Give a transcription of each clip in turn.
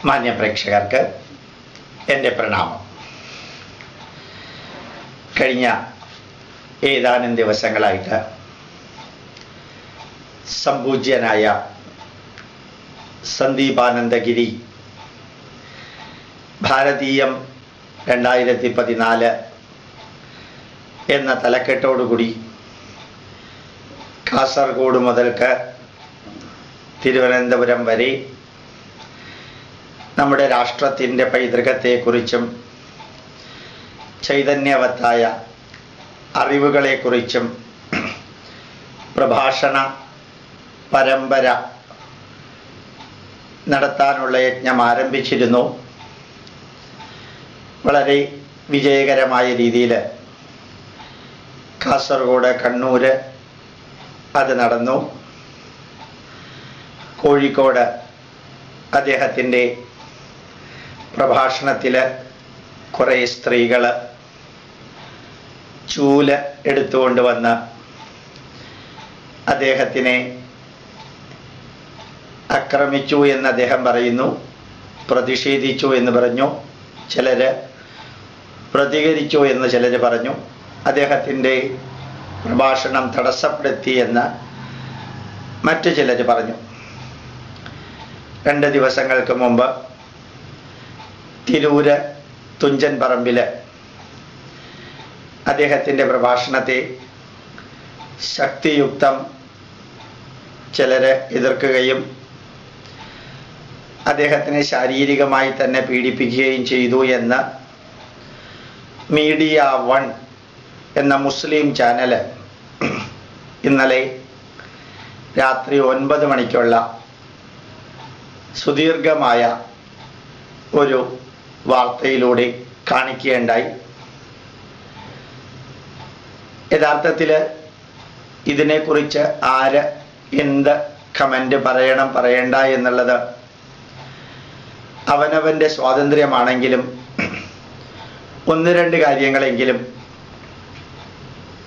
മാന്യ പ്രേക്ഷകർക്ക് എൻ്റെ പ്രണാമം. കഴിഞ്ഞ ഏതാനും ദിവസങ്ങളായിട്ട് സംപൂജ്യനായ സന്ദീപാനന്ദഗിരി ഭാരതീയം 2014 എന്ന തലക്കെട്ടോടുകൂടി കാസർഗോഡ് മുതൽക്ക് തിരുവനന്തപുരം വരെ നമ്മുടെ രാഷ്ട്രത്തിൻ്റെ പൈതൃകത്തെക്കുറിച്ചും ചൈതന്യവത്തായ അറിവുകളെക്കുറിച്ചും പ്രഭാഷണ പരമ്പര നടത്താനുള്ള യജ്ഞം ആരംഭിച്ചിരുന്നു. വളരെ വിജയകരമായ രീതിയിൽ കാസർഗോഡ്, കണ്ണൂർ അത് നടന്നു. കോഴിക്കോട് അദ്ദേഹത്തിൻ്റെ പ്രഭാഷണത്തിൽ കുറേ സ്ത്രീകൾ ചൂല് എടുത്തുകൊണ്ട് വന്ന് അദ്ദേഹത്തിനെ ആക്രമിച്ചു എന്ന് അദ്ദേഹം പറയുന്നു. പ്രതിഷേധിച്ചു എന്ന് പറഞ്ഞു, ചിലർ പ്രതികരിച്ചു എന്ന് ചിലർ പറഞ്ഞു. അദ്ദേഹത്തിൻ്റെ പ്രഭാഷണം തടസ്സപ്പെടുത്തി എന്ന് മറ്റു ചിലർ പറഞ്ഞു. 2 ദിവസങ്ങൾക്ക് മുമ്പ് തിരൂര് തുഞ്ചൻ പറമ്പിൽ അദ്ദേഹത്തിൻ്റെ പ്രഭാഷണത്തെ ശക്തിയുക്തം ചിലർ എതിർക്കുകയും അദ്ദേഹത്തിനെ ശാരീരികമായി തന്നെ പീഡിപ്പിക്കുകയും ചെയ്തു എന്ന് മീഡിയ 1 എന്ന മുസ്ലിം ചാനൽ ഇന്നലെ രാത്രി 9 മണിക്കുള്ള സുദീർഘമായ ഒരു വാർത്തയിലൂടെ കാണിക്കുകയുണ്ടായി. യഥാർത്ഥത്തിൽ ഇതിനെക്കുറിച്ച് ആര് എന്ത് കമൻ്റ് പറയണം പറയണ്ട എന്നുള്ളത് അവനവൻ്റെ സ്വാതന്ത്ര്യമാണെങ്കിലും 1-2 കാര്യങ്ങളെങ്കിലും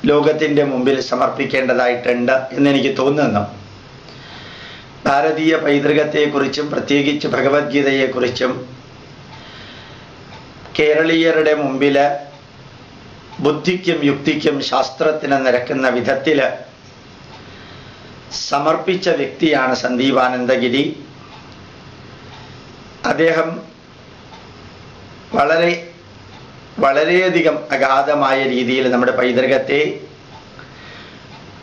ലോകത്തിൻ്റെ മുമ്പിൽ സമർപ്പിക്കേണ്ടതായിട്ടുണ്ട് എന്നെനിക്ക് തോന്നുന്നു. ഭാരതീയ പൈതൃകത്തെക്കുറിച്ചും പ്രത്യേകിച്ച് ഭഗവത്ഗീതയെക്കുറിച്ചും കേരളീയരുടെ മുമ്പിൽ ബുദ്ധിക്കും യുക്തിക്കും ശാസ്ത്രത്തിന് നിരക്കുന്ന വിധത്തിൽ സമർപ്പിച്ച വ്യക്തിയാണ് സന്ദീപാനന്ദഗിരി. അദ്ദേഹം വളരെയധികം അഗാധമായ രീതിയിൽ നമ്മുടെ പൈതൃകത്തെ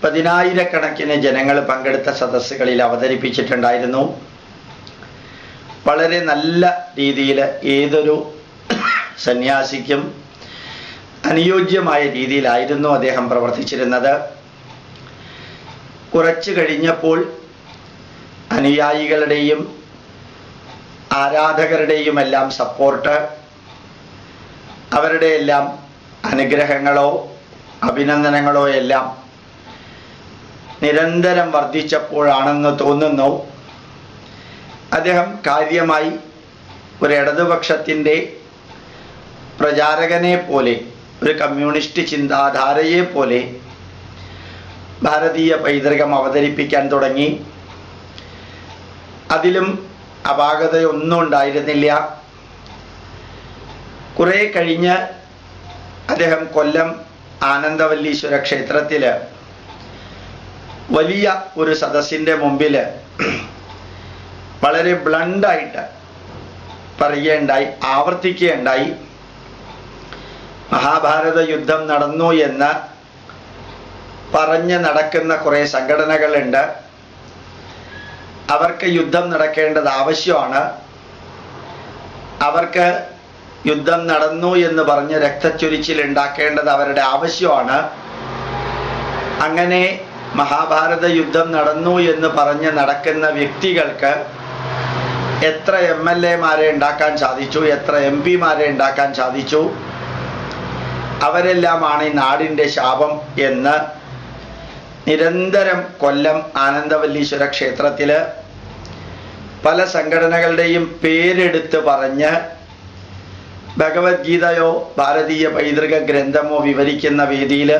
10,000-കണക്കിന് ജനങ്ങൾ പങ്കെടുത്ത സദസ്സുകളിൽ അവതരിപ്പിച്ചിട്ടുണ്ടായിരുന്നു. വളരെ നല്ല രീതിയിൽ ഏതൊരു സന്യാസിക്കും അനുയോജ്യമായ രീതിയിലായിരുന്നു അദ്ദേഹം പ്രവർത്തിച്ചിരുന്നത്. കുറച്ചു കഴിഞ്ഞപ്പോൾ അനുയായികളുടെയും ആരാധകരുടെയും എല്ലാം സപ്പോർട്ട്, അവരുടെ എല്ലാം അനുഗ്രഹങ്ങളോ അഭിനന്ദനങ്ങളോ എല്ലാം നിരന്തരം വർദ്ധിച്ചപ്പോഴാണെന്ന് തോന്നുന്നു അദ്ദേഹം കാര്യമായി ഒരു ഇടതുപക്ഷത്തിൻ്റെ പ്രചാരകനെ പോലെ, ഒരു കമ്മ്യൂണിസ്റ്റ് ചിന്താധാരയെ പോലെ ഭാരതീയ പൈതൃകം അവതരിപ്പിക്കാൻ തുടങ്ങി. അതിലും അപാകതയൊന്നും ഉണ്ടായിരുന്നില്ല. കുറെ കഴിഞ്ഞ് അദ്ദേഹം കൊല്ലം ആനന്ദവല്ലീശ്വര ക്ഷേത്രത്തിൽ വലിയ ഒരു സദസ്സിൻ്റെ മുമ്പിൽ വളരെ ബ്ലണ്ടായിട്ട് പറയുകയുണ്ടായി, ആവർത്തിക്കുകയുണ്ടായി, മഹാഭാരത യുദ്ധം നടന്നു എന്ന് പറഞ്ഞ് നടക്കുന്ന കുറേ സംഘടനകളുണ്ട്. അവർക്ക് യുദ്ധം നടക്കേണ്ടത് ആവശ്യമാണ്. അവർക്ക് യുദ്ധം നടന്നു എന്ന് പറഞ്ഞ് രക്തച്ചൊരിച്ചിൽ ഉണ്ടാക്കേണ്ടത് അവരുടെ ആവശ്യമാണ്. അങ്ങനെ മഹാഭാരത യുദ്ധം നടന്നു എന്ന് പറഞ്ഞ് നടക്കുന്ന വ്യക്തികൾക്ക് എത്ര MLA-മാരെ ഉണ്ടാക്കാൻ സാധിച്ചു, എത്ര MP-മാരെ ഉണ്ടാക്കാൻ സാധിച്ചു, അവരെല്ലാമാണ് ഈ നാടിൻ്റെ ശാപം എന്ന് നിരന്തരം കൊല്ലം ആനന്ദവല്ലീശ്വര ക്ഷേത്രത്തിൽ പല സംഘടനകളുടെയും പേരെടുത്ത് പറഞ്ഞ് ഭഗവത്ഗീതയോ ഭാരതീയ പൈതൃക ഗ്രന്ഥമോ വിവരിക്കുന്ന വേദിയിൽ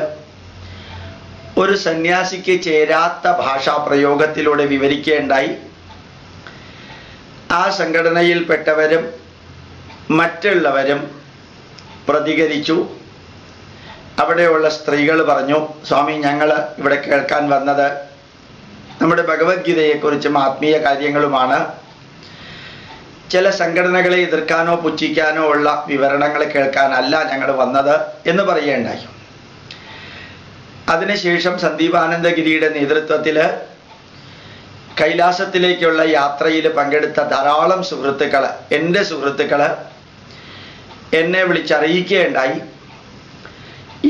ഒരു സന്യാസിക്ക് ചേരാത്ത ഭാഷാ പ്രയോഗത്തിലൂടെ വിവരിക്കുകയുണ്ടായി. ആ സംഘടനയിൽപ്പെട്ടവരും മറ്റുള്ളവരും പ്രതികരിച്ചു. അവിടെയുള്ള സ്ത്രീകൾ പറഞ്ഞു, സ്വാമി, ഞങ്ങൾ ഇവിടെ കേൾക്കാൻ വന്നത് നമ്മുടെ ഭഗവത്ഗീതയെക്കുറിച്ചും ആത്മീയ കാര്യങ്ങളുമാണ്. ചില സംഘടനകളെ എതിർക്കാനോ പുച്ഛിക്കാനോ ഉള്ള വിവരണങ്ങൾ കേൾക്കാനല്ല ഞങ്ങൾ വന്നത് എന്ന് പറയുകയുണ്ടായി. അതിനുശേഷം സന്ദീപാനന്ദഗിരിയുടെ നേതൃത്വത്തിൽ കൈലാസത്തിലേക്കുള്ള യാത്രയിൽ പങ്കെടുത്ത ധാരാളം സുഹൃത്തുക്കൾ, എൻ്റെ സുഹൃത്തുക്കൾ എന്നെ വിളിച്ചറിയിക്കുകയുണ്ടായി.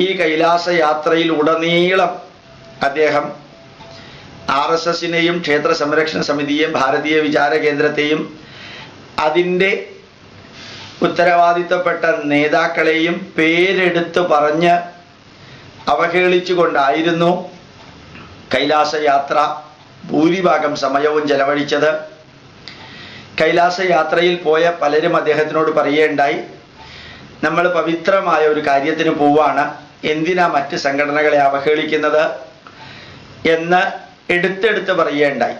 ഈ കൈലാസ യാത്രയിൽ ഉടനീളം അദ്ദേഹം RSSനെയും ക്ഷേത്ര സംരക്ഷണ സമിതിയെയും ഭാരതീയ വിചാര കേന്ദ്രത്തെയും അതിൻ്റെ ഉത്തരവാദിത്തപ്പെട്ട നേതാക്കളെയും പേരെടുത്ത് പറഞ്ഞ് അവഹേളിച്ചുകൊണ്ടായിരുന്നു കൈലാസയാത്ര ഭൂരിഭാഗം സമയവും ചെലവഴിച്ചത്. കൈലാസയാത്രയിൽ പോയ പലരും അദ്ദേഹത്തിനോട് പറയുകയുണ്ടായി, നമ്മൾ പവിത്രമായ ഒരു കാര്യത്തിന് പോവാണ്, എന്തിനാ മറ്റ് സംഘടനകളെ അവഹേളിക്കുന്നത് എന്ന് എടുത്തെടുത്ത് പറയുകയുണ്ടായി.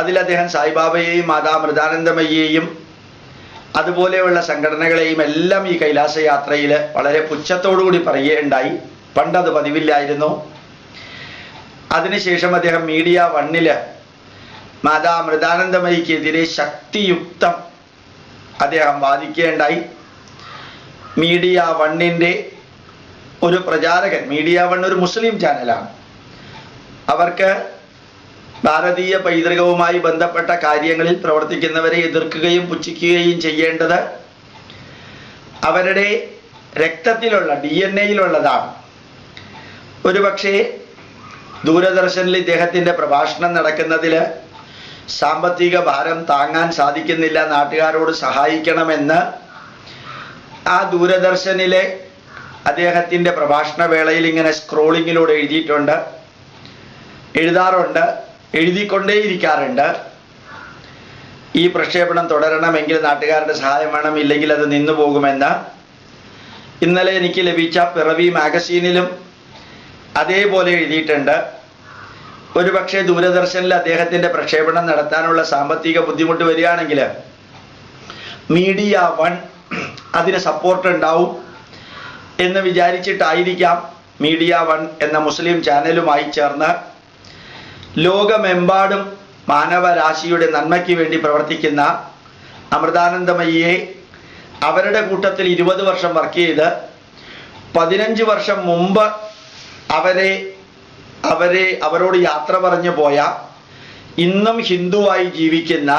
അതിൽ അദ്ദേഹം സായിബാബയെയും മാതാ മൃദാനന്ദമയ്യെയും അതുപോലെയുള്ള സംഘടനകളെയും എല്ലാം ഈ കൈലാസയാത്രയിൽ വളരെ പുച്ഛത്തോടുകൂടി പറയുകയുണ്ടായി. പണ്ടത് പതിവില്ലായിരുന്നു. അതിനുശേഷം അദ്ദേഹം മീഡിയ 1 മാതാ മൃദാനന്ദമയ്ക്കെതിരെ ശക്തിയുക്തം അദ്ദേഹം വാദിക്കുകയുണ്ടായി. മീഡിയ 1ൻ്റെ ഒരു പ്രചാരകൻ, മീഡിയ 1 ഒരു മുസ്ലിം ചാനലാണ്, അവർക്ക് ഭാരതീയ പൈതൃകവുമായി ബന്ധപ്പെട്ട കാര്യങ്ങളിൽ പ്രവർത്തിക്കുന്നവരെ എതിർക്കുകയും പുച്ഛിക്കുകയും ചെയ്യേണ്ടത് അവരുടെ രക്തത്തിലുള്ള DNA-യിലുള്ളതാണ്. ഒരുപക്ഷെ ദൂരദർശനിൽ ഇദ്ദേഹത്തിൻ്റെ പ്രഭാഷണം നടക്കുന്നതിൽ സാമ്പത്തിക ഭാരം താങ്ങാൻ സാധിക്കുന്നില്ല, നാട്ടുകാരോട് സഹായിക്കണമെന്ന് ആ ദൂരദർശനിലെ അദ്ദേഹത്തിൻ്റെ പ്രഭാഷണ വേളയിൽ ഇങ്ങനെ സ്ക്രോളിങ്ങിലൂടെ എഴുതാറുണ്ട്, എഴുതിക്കൊണ്ടേയിരിക്കാറുണ്ട്. ഈ പ്രക്ഷേപണം തുടരണമെങ്കിൽ നാട്ടുകാരുടെ സഹായം വേണം, ഇല്ലെങ്കിൽ അത് നിന്നു പോകുമെന്ന്. ഇന്നലെ എനിക്ക് ലഭിച്ച പിറവി മാഗസീനിലും അതേപോലെ എഴുതിയിട്ടുണ്ട്. ഒരുപക്ഷെ ദൂരദർശനിൽ അദ്ദേഹത്തിൻ്റെ പ്രക്ഷേപണം നടത്താനുള്ള സാമ്പത്തിക ബുദ്ധിമുട്ട് വരികയാണെങ്കിൽ മീഡിയ 1 അതിന് സപ്പോർട്ട് ഉണ്ടാവും എന്ന് വിചാരിച്ചിട്ടായിരിക്കാം മീഡിയ 1 എന്ന മുസ്ലിം ചാനലുമായി ചേർന്ന് ലോകമെമ്പാടും മാനവരാശിയുടെ നന്മയ്ക്ക് വേണ്ടി പ്രവർത്തിക്കുന്ന അമൃതാനന്ദമയ്യെ അവരുടെ കൂട്ടത്തിൽ 20 വർഷം വർക്ക് ചെയ്ത് 15 വർഷം മുമ്പ് അവരോട് യാത്ര പറഞ്ഞു പോയ ഇന്നും ഹിന്ദുവായി ജീവിക്കുന്ന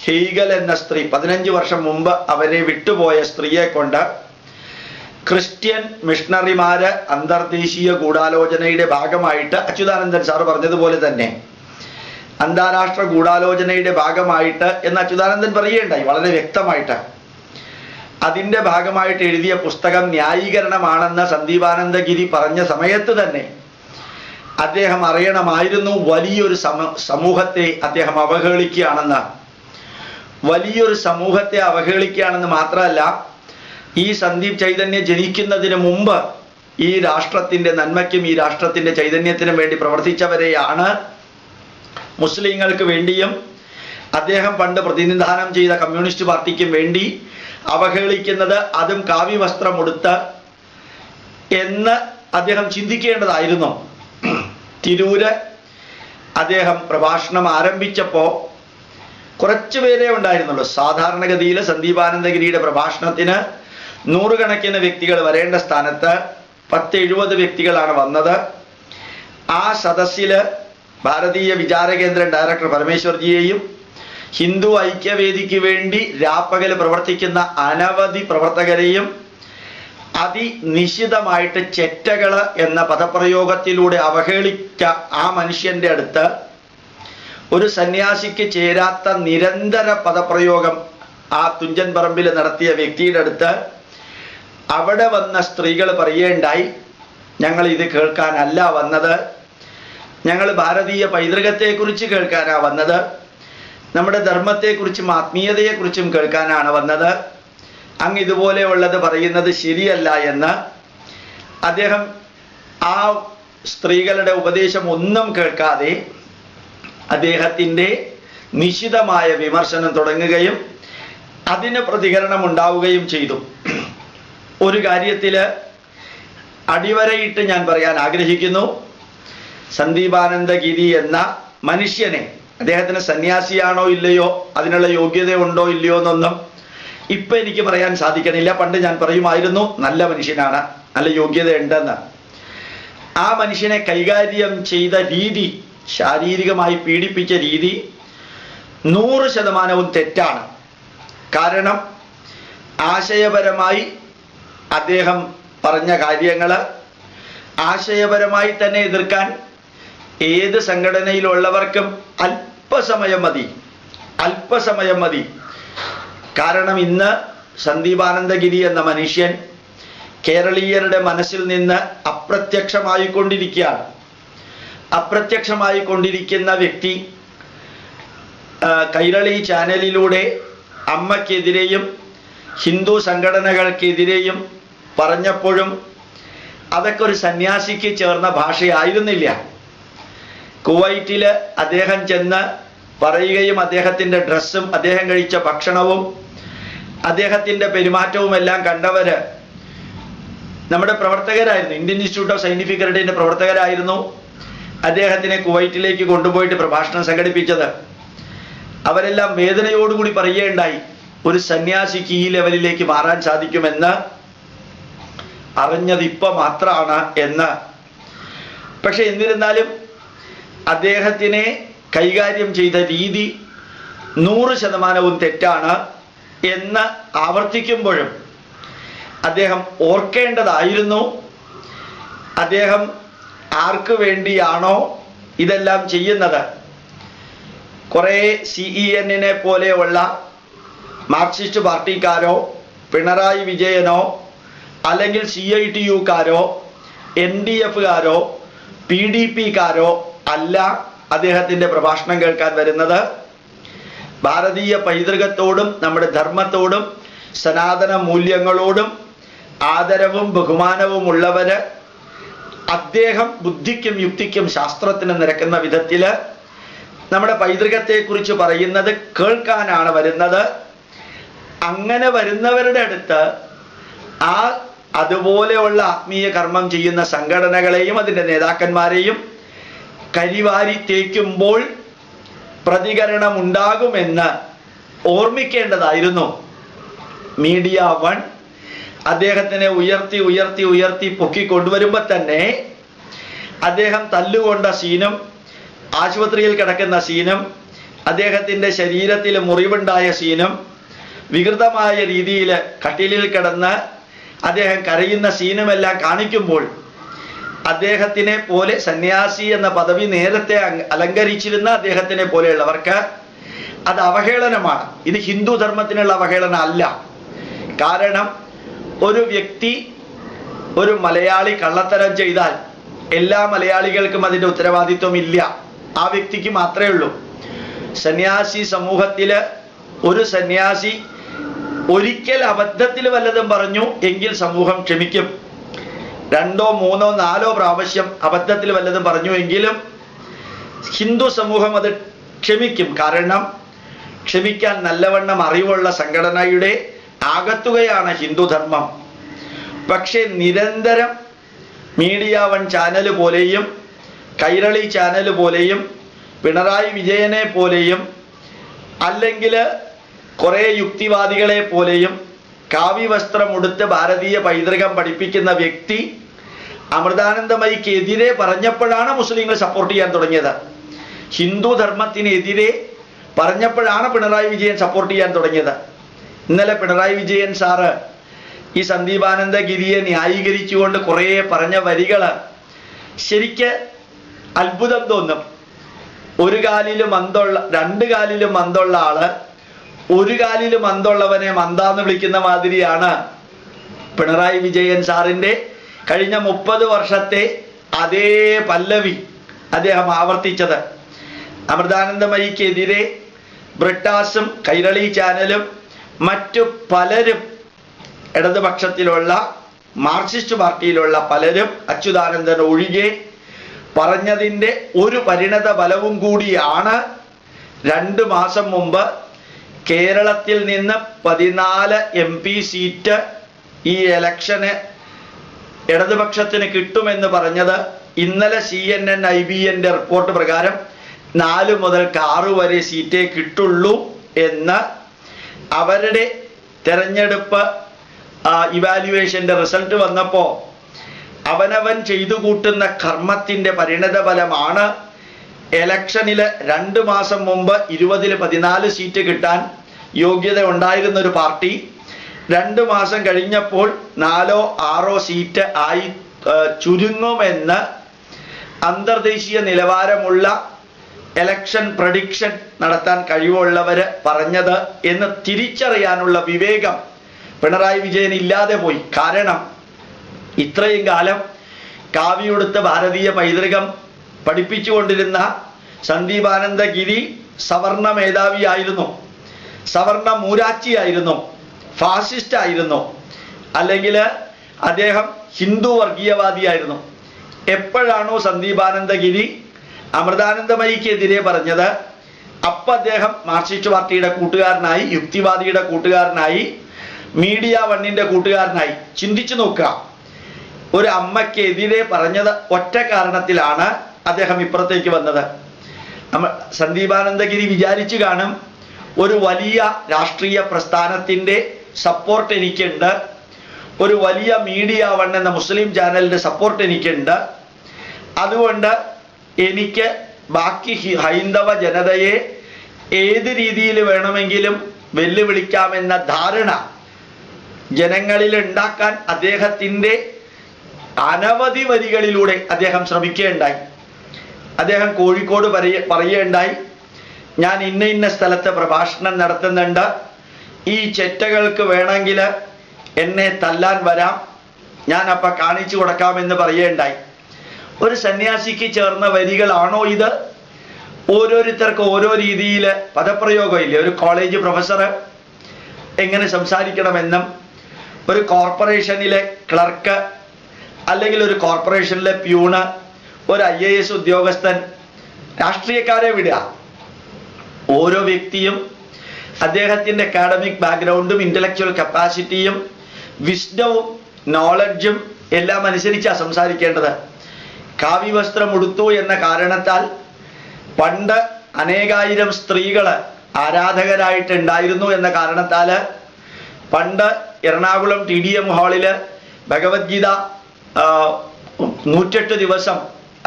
ഹെയ്ഗൽ എന്ന സ്ത്രീ, 15 വർഷം മുമ്പ് അവരെ വിട്ടുപോയ സ്ത്രീയെ കൊണ്ട് ക്രിസ്ത്യൻ മിഷണറിമാര് അന്തർദേശീയ ഗൂഢാലോചനയുടെ ഭാഗമായിട്ട്, അച്യുതാനന്ദൻ സാർ പറഞ്ഞതുപോലെ തന്നെ അന്താരാഷ്ട്ര ഗൂഢാലോചനയുടെ ഭാഗമായിട്ട് എന്ന് അച്യുതാനന്ദൻ പറയുകയുണ്ടായി വളരെ വ്യക്തമായിട്ട്. അതിൻ്റെ ഭാഗമായിട്ട് എഴുതിയ പുസ്തകം ന്യായീകരണമാണെന്ന് സന്ദീപാനന്ദഗിരി പറഞ്ഞ സമയത്ത് തന്നെ അദ്ദേഹം അറിയണമായിരുന്നു വലിയൊരു സമൂഹത്തെ അദ്ദേഹം അവഹേളിക്കുകയാണെന്ന്. വലിയൊരു സമൂഹത്തെ അവഹേളിക്കുകയാണെന്ന് മാത്രമല്ല, ഈ സന്ദീപ് ചൈതന്യ ജനിക്കുന്നതിന് മുമ്പ് ഈ രാഷ്ട്രത്തിൻ്റെ നന്മയ്ക്കും ഈ രാഷ്ട്രത്തിൻ്റെ ചൈതന്യത്തിനും വേണ്ടി പ്രവർത്തിച്ചവരെയാണ് മുസ്ലിങ്ങൾക്ക് വേണ്ടിയും അദ്ദേഹം പണ്ട് പ്രതിനിധാനം ചെയ്ത കമ്മ്യൂണിസ്റ്റ് പാർട്ടിക്കും വേണ്ടി അവഹേളിക്കുന്നത്, അതും കാവ്യവസ്ത്രമുടുത്ത് എന്ന് അദ്ദേഹം ചിന്തിക്കേണ്ടതായിരുന്നു. തിരൂര് അദ്ദേഹം പ്രഭാഷണം ആരംഭിച്ചപ്പോൾ കുറച്ചുപേരേ ഉണ്ടായിരുന്നുള്ളൂ. സാധാരണഗതിയിൽ സന്ദീപാനന്ദഗിരിയുടെ പ്രഭാഷണത്തിന് 100 കണക്കിന് വ്യക്തികൾ വരേണ്ട സ്ഥാനത്ത് 10-70 വ്യക്തികളാണ് വന്നത്. ആ സദസ്സിൽ ഭാരതീയ വിചാര കേന്ദ്രം ഡയറക്ടർ പരമേശ്വർജിയെയും ഹിന്ദു ഐക്യവേദിക്ക് വേണ്ടി രാപ്പകൽ പ്രവർത്തിക്കുന്ന അനവധി പ്രവർത്തകരെയും അതിനിശിതമായിട്ട് ചെറ്റകള് എന്ന പദപ്രയോഗത്തിലൂടെ അവഹേളിച്ച ആ മനുഷ്യന്റെ അടുത്ത് ഒരു സന്യാസിക്ക് ചേരാത്ത നിരന്തര പദപ്രയോഗം ആ തുഞ്ചൻ പറമ്പിൽ നടത്തിയ വ്യക്തിയുടെ അടുത്ത് അവിടെ വന്ന സ്ത്രീകൾ പറയുകയുണ്ടായി, ഞങ്ങൾ ഇത് കേൾക്കാനല്ല വന്നത്, ഞങ്ങൾ ഭാരതീയ പൈതൃകത്തെക്കുറിച്ച് കേൾക്കാനാണ് വന്നത്, നമ്മുടെ ധർമ്മത്തെക്കുറിച്ചും ആത്മീയതയെക്കുറിച്ചും കേൾക്കാനാണ് വന്നത്, അങ്ങ് ഇതുപോലെയുള്ളത് പറയുന്നത് ശരിയല്ല എന്ന് അദ്ദേഹം ആ സ്ത്രീകളുടെ ഉപദേശം ഒന്നും കേൾക്കാതെ അദ്ദേഹത്തിൻ്റെ നിശിതമായ വിമർശനം തുടങ്ങുകയും അതിന് പ്രതികരണം ഉണ്ടാവുകയും ചെയ്തു. ഒരു കാര്യത്തിൽ അടിവരയിട്ട് ഞാൻ പറയാൻ ആഗ്രഹിക്കുന്നു. സന്ദീപാനന്ദഗിരി എന്ന മനുഷ്യനെ, അദ്ദേഹത്തിന് സന്യാസിയാണോ ഇല്ലയോ, അതിനുള്ള യോഗ്യത ഉണ്ടോ ഇല്ലയോ എന്നൊന്നും ഇപ്പം എനിക്ക് പറയാൻ സാധിക്കണില്ല. പണ്ട് ഞാൻ പറയുമായിരുന്നു നല്ല മനുഷ്യനാണ്, നല്ല യോഗ്യത ഉണ്ടെന്ന്. ആ മനുഷ്യനെ കൈകാര്യം ചെയ്ത രീതി, ശാരീരികമായി പീഡിപ്പിച്ച രീതി 100% തെറ്റാണ്. കാരണം ആശയപരമായി അദ്ദേഹം പറഞ്ഞ കാര്യങ്ങൾ ആശയപരമായി തന്നെ എതിർക്കാൻ ഏത് സംഘടനയിലുള്ളവർക്കും അല്പസമയം മതി. കാരണം ഇന്ന് സന്ദീപാനന്ദഗിരി എന്ന മനുഷ്യൻ കേരളീയരുടെ മനസ്സിൽ നിന്ന് അപ്രത്യക്ഷമായിക്കൊണ്ടിരിക്കുന്ന വ്യക്തി കൈരളി ചാനലിലൂടെ അമ്മയ്ക്കെതിരെയും ഹിന്ദു സംഘടനകൾക്കെതിരെയും പറഞ്ഞപ്പോഴും അതൊക്കെ ഒരു സന്യാസിക്ക് ചേർന്ന ഭാഷയായിരുന്നില്ല. കുവൈറ്റിൽ അദ്ദേഹം ചെന്ന് പറയുകയും അദ്ദേഹത്തിൻ്റെ ഡ്രസ്സും അദ്ദേഹം കഴിച്ച ഭക്ഷണവും അദ്ദേഹത്തിൻ്റെ പെരുമാറ്റവും എല്ലാം കണ്ടവര് നമ്മുടെ പ്രവർത്തകരായിരുന്നു. ഇന്ത്യൻ ഇൻസ്റ്റിറ്റ്യൂട്ട് ഓഫ് സയന്റിഫിക് ഹെറിറ്റേജിന്റെ പ്രവർത്തകരായിരുന്നു അദ്ദേഹത്തിനെ കുവൈറ്റിലേക്ക് കൊണ്ടുപോയിട്ട് പ്രഭാഷണം സംഘടിപ്പിച്ചത്. അവരെല്ലാം വേദനയോടുകൂടി പറയുകയുണ്ടായി, ഒരു സന്യാസിക്ക് ഈ ലെവലിലേക്ക് മാറാൻ സാധിക്കുമെന്ന് അറിഞ്ഞത് ഇപ്പം മാത്രമാണ് എന്ന്. പക്ഷെ എന്നിരുന്നാലും അദ്ദേഹത്തിനെ കൈകാര്യം ചെയ്ത രീതി 100% തെറ്റാണ് എന്ന് ആവർത്തിക്കുമ്പോഴും അദ്ദേഹം ഓർക്കേണ്ടതായിരുന്നു, അദ്ദേഹം ആർക്ക് വേണ്ടിയാണോ ഇതെല്ലാം ചെയ്യുന്നത്. കുറേ CEN പോലെയുള്ള മാർക്സിസ്റ്റ് പാർട്ടിക്കാരോ പിണറായി വിജയനോ അല്ലെങ്കിൽ CITU-കാരോ NDF-കാരോ PDP-കാരോ അല്ല അദ്ദേഹത്തിൻ്റെ പ്രഭാഷണം കേൾക്കാൻ വരുന്നത്. ഭാരതീയ പൈതൃകത്തോടും നമ്മുടെ ധർമ്മത്തോടും സനാതന മൂല്യങ്ങളോടും ആദരവും ബഹുമാനവും ഉള്ളവര്, അദ്ദേഹം ബുദ്ധിക്കും യുക്തിക്കും ശാസ്ത്രത്തിന് നിരക്കുന്ന വിധത്തിൽ നമ്മുടെ പൈതൃകത്തെക്കുറിച്ച് പറയുന്നത് കേൾക്കാനാണ് വരുന്നത്. അങ്ങനെ വരുന്നവരുടെ അടുത്ത് അതുപോലെയുള്ള ആത്മീയ കർമ്മം ചെയ്യുന്ന സംഘടനകളെയും അതിൻ്റെ നേതാക്കന്മാരെയും കരിവാരി തേക്കുമ്പോൾ പ്രതികരണം ഉണ്ടാകുമെന്ന് ഓർമ്മിക്കേണ്ടതായിരുന്നു. മീഡിയ 1 അദ്ദേഹത്തിനെ ഉയർത്തി പൊക്കിക്കൊണ്ടുവരുമ്പോൾ തന്നെ അദ്ദേഹം തല്ലുകൊണ്ട സീനും ആശുപത്രിയിൽ കിടക്കുന്ന സീനും അദ്ദേഹത്തിൻ്റെ ശരീരത്തിൽ മുറിവുണ്ടായ സീനും വികൃതമായ രീതിയിൽ കട്ടിലിൽ കിടന്ന് അദ്ദേഹം കരയുന്ന സീനുമെല്ലാം കാണിക്കുമ്പോൾ അദ്ദേഹത്തിനെ പോലെ സന്യാസി എന്ന പദവി നേരത്തെ അലങ്കരിച്ചിരുന്ന അദ്ദേഹത്തിനെ പോലെയുള്ളവർക്ക് അത് അവഹേളനമാണ്. ഇത് ഹിന്ദു ധർമ്മത്തിനുള്ള അവഹേളന അല്ല. കാരണം ഒരു വ്യക്തി, ഒരു മലയാളി കള്ളത്തരം ചെയ്താൽ എല്ലാ മലയാളികൾക്കും അതിൻ്റെ ഉത്തരവാദിത്വം ഇല്ല, ആ വ്യക്തിക്ക് മാത്രമേ ഉള്ളൂ. സന്യാസി സമൂഹത്തിൽ ഒരു സന്യാസി ഒരിക്കൽ അബദ്ധത്തിൽ വല്ലതും പറഞ്ഞു എങ്കിൽ സമൂഹം ക്ഷമിക്കും. 2, 3, 4 പ്രാവശ്യം അബദ്ധത്തിൽ വല്ലതും പറഞ്ഞു എങ്കിലും ഹിന്ദു സമൂഹം അത് ക്ഷമിക്കും. കാരണം ക്ഷമിക്കാൻ നല്ലവണ്ണം അറിവുള്ള സംഘടനയുടെ ആകത്തുകയാണ് ഹിന്ദുധർമ്മം. പക്ഷെ നിരന്തരം മീഡിയ 1 ചാനൽ പോലെയും കൈരളി ചാനൽ പോലെയും പിണറായി വിജയനെ പോലെയും അല്ലെങ്കിൽ കുറേ യുക്തിവാദികളെ പോലെയും കാവ്യവസ്ത്രമുടുത്ത് ഭാരതീയ പൈതൃകം പഠിപ്പിക്കുന്ന വ്യക്തി അമൃതാനന്ദമയിക്കെതിരെ പറഞ്ഞപ്പോഴാണ് മുസ്ലിങ്ങൾ സപ്പോർട്ട് ചെയ്യാൻ തുടങ്ങിയത്. ഹിന്ദു ധർമ്മത്തിനെതിരെ പറഞ്ഞപ്പോഴാണ് പിണറായി വിജയൻ സപ്പോർട്ട് ചെയ്യാൻ തുടങ്ങിയത്. ഇന്നലെ പിണറായി വിജയൻ സാറ് ഈ സന്ദീപാനന്ദഗിരിയെ ന്യായീകരിച്ചുകൊണ്ട് കുറേ പറഞ്ഞ വരികൾ ശരിക്ക് അത്ഭുതം തോന്നും. ഒരു കാലിലും മന്തുള്ള, 2 കാലിലും മന്തുള്ള ആള് ഒരു കാലിലും മന്തുള്ളവനെ മന്താന്ന് വിളിക്കുന്ന മാതിരിയാണ് പിണറായി വിജയൻ സാറിൻ്റെ കഴിഞ്ഞ 30 വർഷത്തെ അതേ പല്ലവി അദ്ദേഹം ആവർത്തിച്ചത്. അമൃതാനന്ദമയിക്കെതിരെ ബ്രിട്ടാസും കൈരളി ചാനലും മറ്റു പലരും, ഇടതുപക്ഷത്തിലുള്ള മാർക്സിസ്റ്റ് പാർട്ടിയിലുള്ള പലരും, അച്യുതാനന്ദൻ ഒഴികെ പറഞ്ഞതിൻ്റെ ഒരു പരിണത ഫലവും കൂടിയാണ് 2 മാസം മുമ്പ് കേരളത്തിൽ നിന്ന് 14 MP സീറ്റ് ഈ ഇലക്ഷന് ഇടതുപക്ഷത്തിന് കിട്ടുമെന്ന് പറഞ്ഞത് ഇന്നലെ CNN IBN റിപ്പോർട്ട് പ്രകാരം 4 മുതൽ 6 വരെ സീറ്റേ കിട്ടുള്ളൂ എന്ന് അവരുടെ തെരഞ്ഞെടുപ്പ് ഇവാലുവേഷന്റെ റിസൾട്ട് വന്നപ്പോൾ അവനവൻ ചെയ്തു കൂട്ടുന്ന കർമ്മത്തിന്റെ പരിണതഫലമാണ് ഇലക്ഷനിൽ 2 മാസം മുമ്പ് 20-ൽ 14 സീറ്റ് കിട്ടാൻ യോഗ്യത ഉണ്ടായിരുന്ന ഒരു പാർട്ടി 2 മാസം കഴിഞ്ഞപ്പോൾ 4-ഓ 6-ഓ സീറ്റ് ആയി ചുരുങ്ങുമെന്ന് അന്തർദേശീയ നിലവാരമുള്ള ഇലക്ഷൻ പ്രഡിക്ഷൻ നടത്താൻ കഴിവുള്ളവര് പറഞ്ഞത് എന്ന് തിരിച്ചറിയാനുള്ള വിവേകം പിണറായി വിജയൻ ഇല്ലാതെ പോയി. കാരണം ഇത്രയും കാലം കാവിയുടുത്ത ഭാരതീയ പൈതൃകം പഠിപ്പിച്ചുകൊണ്ടിരുന്ന സന്ദീപാനന്ദഗിരി സവർണ മേധാവിയായിരുന്നു, സവർണ മൂരാച്ചിയായിരുന്നു, ഫാസിസ്റ്റ് ആയിരുന്നു, അല്ലെങ്കിൽ അദ്ദേഹം ഹിന്ദു വർഗീയവാദിയായിരുന്നു. എപ്പോഴാണോ സന്ദീപാനന്ദഗിരി അമൃതാനന്ദമയിക്കെതിരെ പറഞ്ഞത്, അപ്പം അദ്ദേഹം മാർക്സിസ്റ്റ് പാർട്ടിയുടെ കൂട്ടുകാരനായി, യുക്തിവാദിയുടെ കൂട്ടുകാരനായി, മീഡിയ വണ്ണിന്റെ കൂട്ടുകാരനായി. ചിന്തിച്ചു നോക്കുക, ഒരു അമ്മയ്ക്കെതിരെ പറഞ്ഞത് ഒറ്റ കാരണത്തിലാണ് അദ്ദേഹം ഇപ്പുറത്തേക്ക് വന്നത്. സന്ദീപാനന്ദഗിരി വിചാരിച്ചു കാണും, ഒരു വലിയ രാഷ്ട്രീയ പ്രസ്ഥാനത്തിന്റെ സപ്പോർട്ട് എനിക്കുണ്ട്, ഒരു വലിയ മീഡിയ വൺ എന്ന മുസ്ലിം ചാനലിന്റെ സപ്പോർട്ട് എനിക്കുണ്ട്, അതുകൊണ്ട് എനിക്ക് ബാക്കി ഹൈന്ദവ ജനതയെ ഏത് രീതിയിൽ വേണമെങ്കിലും വെല്ലുവിളിക്കാമെന്ന ധാരണ ജനങ്ങളിൽ ഉണ്ടാക്കാൻ അദ്ദേഹത്തിൻ്റെ അനവധി വരികളിലൂടെ അദ്ദേഹം ശ്രമിക്കുകയുണ്ടായി. അദ്ദേഹം കോഴിക്കോട് പറയുകയുണ്ടായി, ഞാൻ ഇന്ന സ്ഥലത്ത് പ്രഭാഷണം നടത്തുന്നുണ്ട്, ഈ ചെറ്റകൾക്ക് വേണമെങ്കിൽ എന്നെ തല്ലാൻ വരാം, ഞാൻ അപ്പം കാണിച്ചു കൊടുക്കാമെന്ന് പറയുകയുണ്ടായി. ഒരു സന്യാസിക്ക് ചേർന്ന വരികളാണോ ഇത്? ഓരോരുത്തർക്ക് ഓരോ രീതിയിൽ പദപ്രയോഗമില്ലേ. ഒരു കോളേജ് പ്രൊഫസർ എങ്ങനെ സംസാരിക്കണമെന്നും, ഒരു കോർപ്പറേഷനിലെ ക്ലർക്ക്, അല്ലെങ്കിൽ ഒരു കോർപ്പറേഷനിലെ പ്യൂണ്, ഒരു IAS ഉദ്യോഗസ്ഥൻ, രാഷ്ട്രീയക്കാരെ വിടുക, ഓരോ വ്യക്തിയും അദ്ദേഹത്തിൻ്റെ അക്കാഡമിക് ബാക്ക്ഗ്രൗണ്ടും ഇൻ്റലക്ച്വൽ കപ്പാസിറ്റിയും വിസ്ഡവും നോളജും എല്ലാം അനുസരിച്ചാണ് സംസാരിക്കേണ്ടത്. കാവി വസ്ത്രം ഉടുത്തു എന്ന കാരണത്താൽ പണ്ട് അനേകായിരം സ്ത്രീകൾ ആരാധകരായിട്ടുണ്ടായിരുന്നു എന്ന കാരണത്താൽ പണ്ട് എറണാകുളം TDM ഹാളിൽ ഭഗവത്ഗീത 108 ദിവസം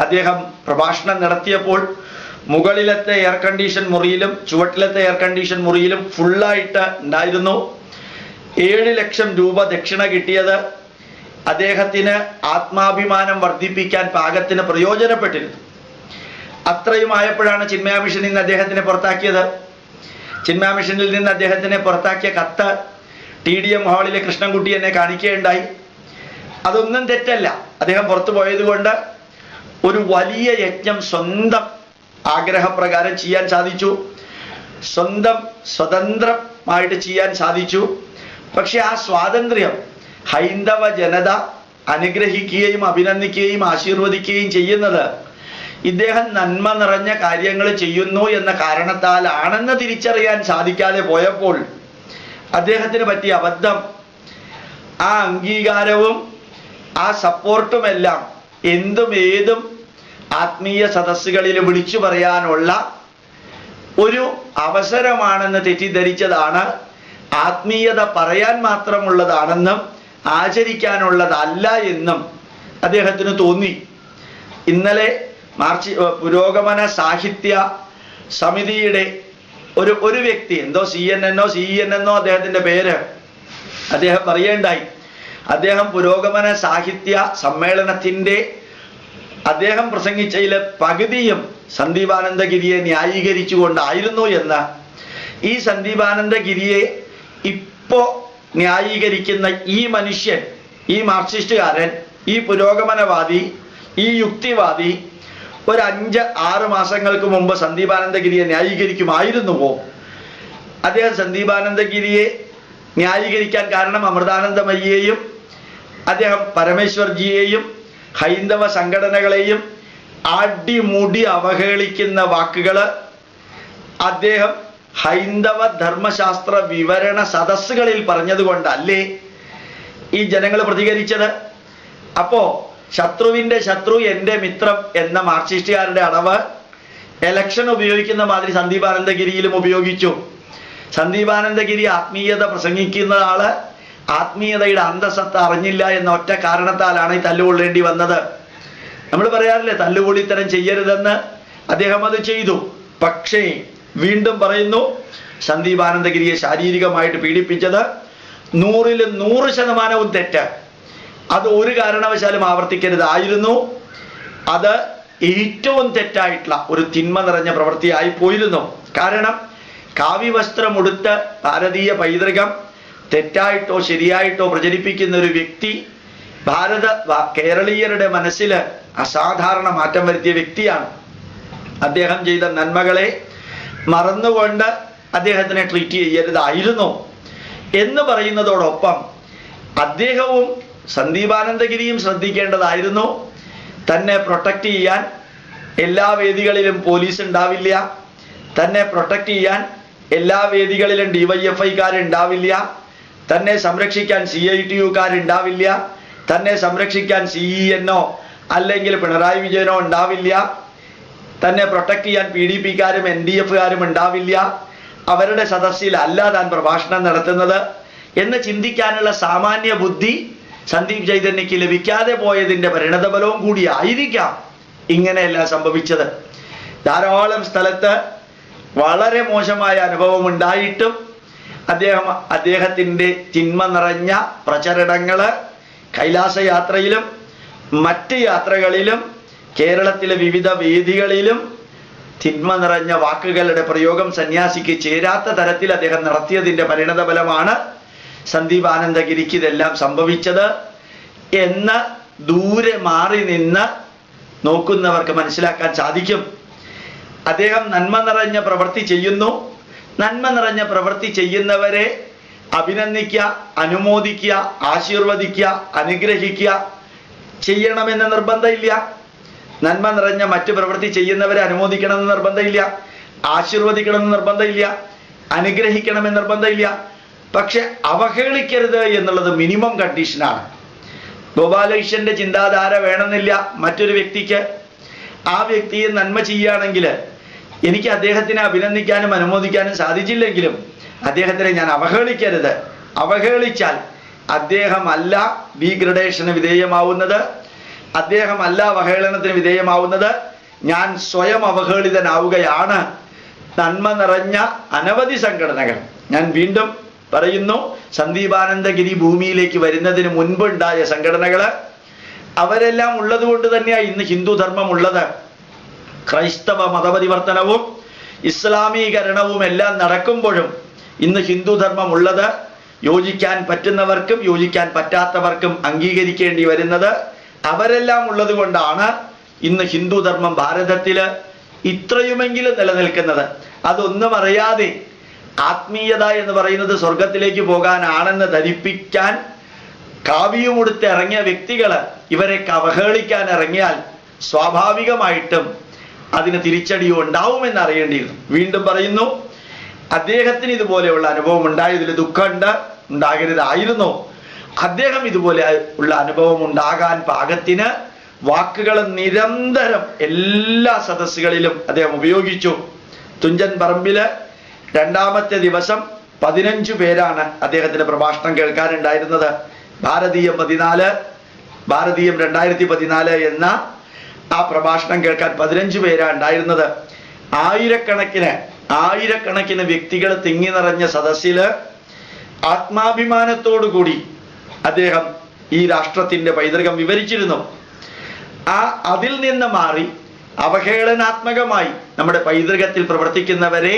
അദ്ദേഹം പ്രഭാഷണം നടത്തിയപ്പോൾ മുകളിലത്തെ എയർ കണ്ടീഷൻ മുറിയിലും ചുവട്ടിലത്തെ എയർ കണ്ടീഷൻ മുറിയിലും ഫുള്ളായിട്ട് ഉണ്ടായിരുന്നു. 7 ലക്ഷം രൂപ ദക്ഷിണ കിട്ടിയത് അദ്ദേഹത്തിന് ആത്മാഭിമാനം വർദ്ധിപ്പിക്കാൻ പാകത്തിന് പ്രയോജനപ്പെട്ടിരുന്നു. അത്രയും ആയപ്പോഴാണ് ചിന്മയ മിഷനിൽ നിന്ന് അദ്ദേഹത്തിനെ പുറത്താക്കിയത്. ചിന്മയ മിഷനിൽ നിന്ന് അദ്ദേഹത്തിനെ പുറത്താക്കിയ കത്ത് TDM ഹാളിലെ കൃഷ്ണൻകുട്ടി എന്നെ കാണിക്കുകയുണ്ടായി. അതൊന്നും തെറ്റല്ല. അദ്ദേഹം പുറത്തു പോയത് കൊണ്ട് ഒരു വലിയ യജ്ഞം സ്വന്തം ആഗ്രഹപ്രകാരം ചെയ്യാൻ സാധിച്ചു, സ്വതന്ത്രമായിട്ട് ചെയ്യാൻ സാധിച്ചു. പക്ഷെ ആ സ്വാതന്ത്ര്യം ഹൈന്ദവ ജനത അനുഗ്രഹിക്കുകയും അഭിനന്ദിക്കുകയും ആശീർവദിക്കുകയും ചെയ്യുന്നത് ഇദ്ദേഹം നന്മ നിറഞ്ഞ കാര്യങ്ങൾ ചെയ്യുന്നു എന്ന കാരണത്താലാണെന്ന് തിരിച്ചറിയാൻ സാധിക്കാതെ പോയപ്പോൾ അദ്ദേഹത്തിന് പറ്റിയ അബദ്ധം, ആ അംഗീകാരവും ആ സപ്പോർട്ടുമെല്ലാം എന്തും ഏതും ആത്മീയ സദസ്സുകളിൽ വിളിച്ചു പറയാനുള്ള ഒരു അവസരമാണെന്ന് തെറ്റിദ്ധരിച്ചതാണ്. ആത്മീയത പറയാൻ മാത്രമുള്ളതാണെന്നും ആചരിക്കാനുള്ളതല്ല എന്നും അദ്ദേഹത്തിന് തോന്നി. ഇന്നലെ പുരോഗമന സാഹിത്യ സമിതിയുടെ ഒരു വ്യക്തി, എന്തോ CNN അദ്ദേഹത്തിൻ്റെ പേര്, അദ്ദേഹം പറയുകയുണ്ടായി, അദ്ദേഹം പുരോഗമന സാഹിത്യ സമ്മേളനത്തിൻ്റെ അദ്ദേഹം പ്രസംഗിച്ചതിലെ പകുതിയും സന്ദീപാനന്ദഗിരിയെ ന്യായീകരിച്ചുകൊണ്ടായിരുന്നു എന്ന്. ഈ സന്ദീപാനന്ദഗിരിയെ ഇപ്പോ ന്യായീകരിക്കുന്ന ഈ മനുഷ്യൻ, ഈ മാർക്സിസ്റ്റുകാരൻ, ഈ പുരോഗമനവാദി, ഈ യുക്തിവാദി ഒരു 5-6 മാസങ്ങൾക്ക് മുമ്പ് സന്ദീപാനന്ദഗിരിയെ ന്യായീകരിക്കുമായിരുന്നുവോ? അദ്ദേഹം സന്ദീപാനന്ദഗിരിയെ ന്യായീകരിക്കാൻ കാരണം അമൃതാനന്ദമയ്യെയും അദ്ദേഹം പരമേശ്വർജിയെയും ഹൈന്ദവ സംഘടനകളെയും അടിമുടി അവഹേളിക്കുന്ന വാക്കുകൾ അദ്ദേഹം ഹൈന്ദവ ധർമ്മശാസ്ത്ര വിവരണ സദസ്സുകളിൽ പറഞ്ഞതുകൊണ്ടല്ലേ ഈ ജനങ്ങൾ പ്രതികരിച്ചത്? അപ്പോ ശത്രുവിന്റെ ശത്രു എന്റെ മിത്രം എന്ന മാർക്സിസ്റ്റുകാരുടെ അടവ് എലക്ഷൻ ഉപയോഗിക്കുന്ന മാതിരി സന്ദീപാനന്ദഗിരിയിലും ഉപയോഗിച്ചു. സന്ദീപാനന്ദഗിരി ആത്മീയത പ്രസംഗിക്കുന്ന ആള് ആത്മീയതയുടെ അന്തസത്ത അറിഞ്ഞില്ല എന്ന ഒറ്റ കാരണത്താലാണ് ഈ തല്ലുകൊള്ളേണ്ടി വന്നത്. നമ്മൾ പറയാറില്ലേ തല്ലുകൊള്ളിത്തരം ചെയ്യരുതെന്ന്? അദ്ദേഹം അത് ചെയ്തു. പക്ഷേ വീണ്ടും പറയുന്നു, സന്ദീപാനന്ദഗിരിയെ ശാരീരികമായിട്ട് പീഡിപ്പിച്ചത് 100% തെറ്റ്. അത് ഒരു കാരണവശാലും ആവർത്തിക്കരുതായിരുന്നു. അത് ഏറ്റവും തെറ്റായിട്ടുള്ള ഒരു തിന്മ നിറഞ്ഞ പ്രവൃത്തിയായി പോയിരുന്നു. കാരണം കാവ്യവസ്ത്രമുടുത്ത് ഭാരതീയ പൈതൃകം തെറ്റായിട്ടോ ശരിയായിട്ടോ പ്രചരിപ്പിക്കുന്ന ഒരു വ്യക്തി കേരളീയരുടെ മനസ്സിൽ അസാധാരണ മാറ്റം വരുത്തിയ വ്യക്തിയാണ്. അദ്ദേഹം ചെയ്ത നന്മകളെ മറന്നുകൊണ്ട് അദ്ദേഹത്തിനെ ട്രീറ്റ് ചെയ്യരുതായിരുന്നു എന്ന് പറയുന്നതോടൊപ്പം അദ്ദേഹവും സന്ദീപാനന്ദഗിരിയും ശ്രദ്ധിക്കേണ്ടതായിരുന്നു, തന്നെ പ്രൊട്ടക്റ്റ് ചെയ്യാൻ എല്ലാ വേദികളിലും പോലീസ് ഉണ്ടാവില്ല, തന്നെ പ്രൊട്ടക്റ്റ് ചെയ്യാൻ എല്ലാ വേദികളിലും DYFIക്കാരുണ്ടാവില്ല, തന്നെ സംരക്ഷിക്കാൻ CITUക്കാരുണ്ടാവില്ല, തന്നെ സംരക്ഷിക്കാൻ CENO അല്ലെങ്കിൽ പിണറായി വിജയനോ ഉണ്ടാവില്ല, തന്നെ പ്രൊട്ടക്റ്റ് ചെയ്യാൻ PDPക്കാരും NDFകാരും ഉണ്ടാവില്ല, അവരുടെ സദസ്സിൽ അല്ല താൻ പ്രഭാഷണം നടത്തുന്നത് എന്ന് ചിന്തിക്കാനുള്ള സാമാന്യ ബുദ്ധി സന്ദീപ് ചൈതന്യക്ക് ലഭിക്കാതെ പോയതിന്റെ പരിണതഫലവും കൂടി ആയിരിക്കാം ഇങ്ങനെയെല്ലാം സംഭവിച്ചത്. ധാരാളം സ്ഥലത്ത് വളരെ മോശമായ അനുഭവം ഉണ്ടായിട്ടും അദ്ദേഹത്തിന്റെ തിന്മ നിറഞ്ഞ പ്രചരണങ്ങള് കൈലാസ യാത്രയിലും മറ്റ് യാത്രകളിലും കേരളത്തിലെ വിവിധ വേദികളിലും തിന്മ നിറഞ്ഞ വാക്കുകളുടെ പ്രയോഗം സന്യാസിക്ക് ചേരാത്ത തരത്തിൽ അദ്ദേഹം നടത്തിയതിന്റെ പരിണതഫലമാണ് സന്ദീപാനന്ദഗിരിക്ക് ഇതെല്ലാം സംഭവിച്ചത് എന്ന് ദൂരെ മാറി നിന്ന് നോക്കുന്നവർക്ക് മനസ്സിലാക്കാൻ സാധിക്കും. അദ്ദേഹം നന്മ നിറഞ്ഞ പ്രവൃത്തി ചെയ്യുന്നു. നന്മ നിറഞ്ഞ പ്രവൃത്തി ചെയ്യുന്നവരെ അഭിനന്ദിക്കുക, അനുമോദിക്കുക, ആശീർവദിക്കുക, അനുഗ്രഹിക്കുക ചെയ്യണമെന്ന് നിർബന്ധമില്ല. നന്മ നിറഞ്ഞ മറ്റു പ്രവൃത്തി ചെയ്യുന്നവരെ അനുമോദിക്കണമെന്ന് നിർബന്ധമില്ല, ആശീർവദിക്കണമെന്ന് നിർബന്ധമില്ല, അനുഗ്രഹിക്കണമെന്ന് നിർബന്ധമില്ല. പക്ഷെ അവഹേളിക്കരുത് എന്നുള്ളത് മിനിമം കണ്ടീഷനാണ്. ഗോപാലകൃഷ്ണന്റെ ചിന്താധാര വേണമെന്നില്ല മറ്റൊരു വ്യക്തിക്ക്. ആ വ്യക്തിയെ നന്മ ചെയ്യുകയാണെങ്കിൽ എനിക്ക് അദ്ദേഹത്തിനെ അഭിനന്ദിക്കാനും അനുമോദിക്കാനും സാധിച്ചില്ലെങ്കിലും അദ്ദേഹത്തിനെ ഞാൻ അവഹേളിക്കരുത്. അവഹേളിച്ചാൽ അദ്ദേഹമല്ല ഡീഗ്രഡേഷന് വിധേയമാവുന്നത്, അദ്ദേഹമല്ല അവഹേളനത്തിന് വിധേയമാവുന്നത്, ഞാൻ സ്വയം അവഹേളിതനാവുകയാണ്. നന്മ നിറഞ്ഞ അനവധി സംഘടനകൾ, ഞാൻ വീണ്ടും പറയുന്നു, സന്ദീപാനന്ദഗിരി ഭൂമിയിലേക്ക് വരുന്നതിന് മുൻപുണ്ടായ സംഘടനകള് അവരെല്ലാം ഉള്ളത് കൊണ്ട് തന്നെയാണ് ഇന്ന് ഹിന്ദു ധർമ്മം ഉള്ളത്. ക്രൈസ്തവ മതപരിവർത്തനവും ഇസ്ലാമീകരണവും എല്ലാം നടക്കുമ്പോഴും ഇന്ന് ഹിന്ദു ധർമ്മം ഉള്ളത്. യോജിക്കാൻ പറ്റുന്നവർക്കും യോജിക്കാൻ പറ്റാത്തവർക്കും അംഗീകരിക്കേണ്ടി വരുന്നത് അവരെല്ലാം ഉള്ളത് കൊണ്ടാണ് ഇന്ന് ഹിന്ദു ധർമ്മം ഭാരതത്തില് ഇത്രയുമെങ്കിലും നിലനിൽക്കുന്നത്. അതൊന്നും അറിയാതെ ആത്മീയത എന്ന് പറയുന്നത് സ്വർഗത്തിലേക്ക് പോകാനാണെന്ന് ധരിപ്പിക്കാൻ കാവ്യമുടുത്ത് ഇറങ്ങിയ വ്യക്തികള് ഇവരെ അവഹേളിക്കാൻ ഇറങ്ങിയാൽ സ്വാഭാവികമായിട്ടും അതിന് തിരിച്ചടിയോ ഉണ്ടാവുമെന്ന് അറിയേണ്ടിയിരുന്നു. വീണ്ടും പറയുന്നു, അദ്ദേഹത്തിന് ഇതുപോലെയുള്ള അനുഭവം ഉണ്ടായതിൽ ദുഃഖമുണ്ട്, ഉണ്ടാകരുതായിരുന്നു. അദ്ദേഹം ഇതുപോലെ ഉള്ള അനുഭവം ഉണ്ടാകാൻ പാകത്തിന് വാക്കുകൾ നിരന്തരം എല്ലാ സദസ്സുകളിലും അദ്ദേഹം ഉപയോഗിച്ചു. തുഞ്ചൻ പറമ്പില് രണ്ടാമത്തെ ദിവസം 15 പേരാണ് അദ്ദേഹത്തിന്റെ പ്രഭാഷണം കേൾക്കാനുണ്ടായിരുന്നത്. ഭാരതീയം 14, ഭാരതീയം 2014 എന്ന ആ പ്രഭാഷണം കേൾക്കാൻ 15 പേരാണ് ഉണ്ടായിരുന്നത്. ആയിരക്കണക്കിന് വ്യക്തികൾ തിങ്ങി നിറഞ്ഞ സദസ്സില് ആത്മാഭിമാനത്തോടുകൂടി അദ്ദേഹം ഈ രാഷ്ട്രത്തിന്റെ പൈതൃകം വിവരിച്ചിരുന്നു. അതിൽ നിന്ന് മാറി അവഹേളനാത്മകമായി നമ്മുടെ പൈതൃകത്തിൽ പ്രവർത്തിക്കുന്നവരെ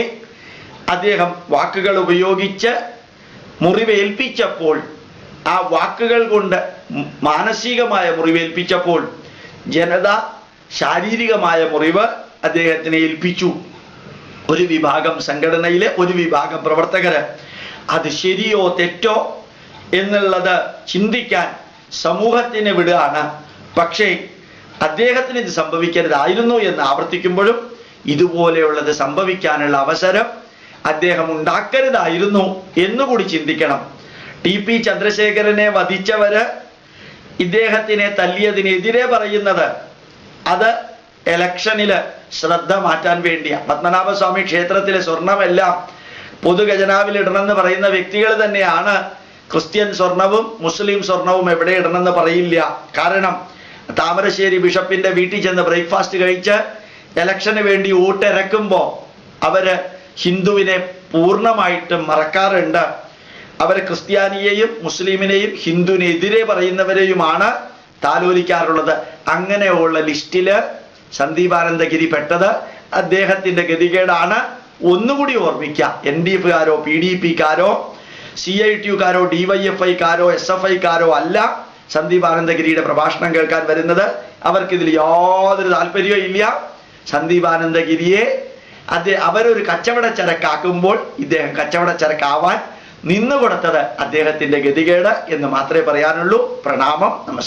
അദ്ദേഹം വാക്കുകൾ ഉപയോഗിച്ച് മുറിവേൽപ്പിച്ചപ്പോൾ, ആ വാക്കുകൾ കൊണ്ട് മാനസികമായ മുറിവേൽപ്പിച്ചപ്പോൾ ജനത ശാരീരികമായ മുറിവ് അദ്ദേഹത്തിനെ ഏൽപ്പിച്ചു. ഒരു വിഭാഗം സംഘടനയിലെ ഒരു വിഭാഗം പ്രവർത്തകര് അത് ശരിയോ തെറ്റോ എന്നുള്ളത് ചിന്തിക്കാൻ സമൂഹത്തിന് വിടുകയാണ്. പക്ഷേ അദ്ദേഹത്തിന് ഇത് സംഭവിക്കരുതായിരുന്നു എന്ന് ആവർത്തിക്കുമ്പോഴും ഇതുപോലെയുള്ളത് സംഭവിക്കാനുള്ള അവസരം അദ്ദേഹം ഉണ്ടാക്കരുതായിരുന്നു എന്നുകൂടി ചിന്തിക്കണം. TP ചന്ദ്രശേഖരനെ വധിച്ചവര് ഇദ്ദേഹത്തിനെ തല്ലിയതിനെതിരെ പറയുന്നത് അത് ഇലക്ഷനില് ശ്രദ്ധ മാറ്റാൻ വേണ്ടിയാ. പത്മനാഭസ്വാമി ക്ഷേത്രത്തിലെ സ്വർണമെല്ലാം പൊതുഖജനാവിൽ ഇടണമെന്ന് പറയുന്ന വ്യക്തികൾ തന്നെയാണ് ക്രിസ്ത്യൻ സ്വർണവും മുസ്ലിം സ്വർണവും എവിടെ ഇടണമെന്ന് പറയില്ല. കാരണം താമരശ്ശേരി ബിഷപ്പിന്റെ വീട്ടിൽ ചെന്ന് ബ്രേക്ക്ഫാസ്റ്റ് കഴിച്ച് ഇലക്ഷന് വേണ്ടി വോട്ടിറക്കുമ്പോ അവര് ഹിന്ദുവിനെ പൂർണ്ണമായിട്ടും മറക്കാറുണ്ട്. അവർ ക്രിസ്ത്യാനിയെയും മുസ്ലിമിനെയും ഹിന്ദുവിനെതിരെ പറയുന്നവരെയുമാണ് താലോലിക്കാറുള്ളത്. അങ്ങനെയുള്ള ലിസ്റ്റില് സന്ദീപാനന്ദഗിരി പെട്ടത് അദ്ദേഹത്തിന്റെ ഗതികേടാണ്. ഒന്നുകൂടി ഓർമ്മിക്കുക, NDF-കാരോ PDP-കാരോ CITU-കാരോ DYFI-കാരോ SFI-കാരോ അല്ല സന്ദീപാനന്ദഗിരിയുടെ പ്രഭാഷണം കേൾക്കാൻ വരുന്നത്. അവർക്കിതിൽ യാതൊരു താല്പര്യവും ഇല്ല. സന്ദീപാനന്ദഗിരിയെ അവരൊരു കച്ചവട ചരക്കാക്കുമ്പോൾ ഇദ്ദേഹം കച്ചവട ചരക്കാവാൻ നിന്നുകൊടുത്തത് അദ്ദേഹത്തിന്റെ ഗതികേട് എന്ന് മാത്രമേ പറയാനുള്ളൂ. പ്രണാമം, നമസ്കാരം.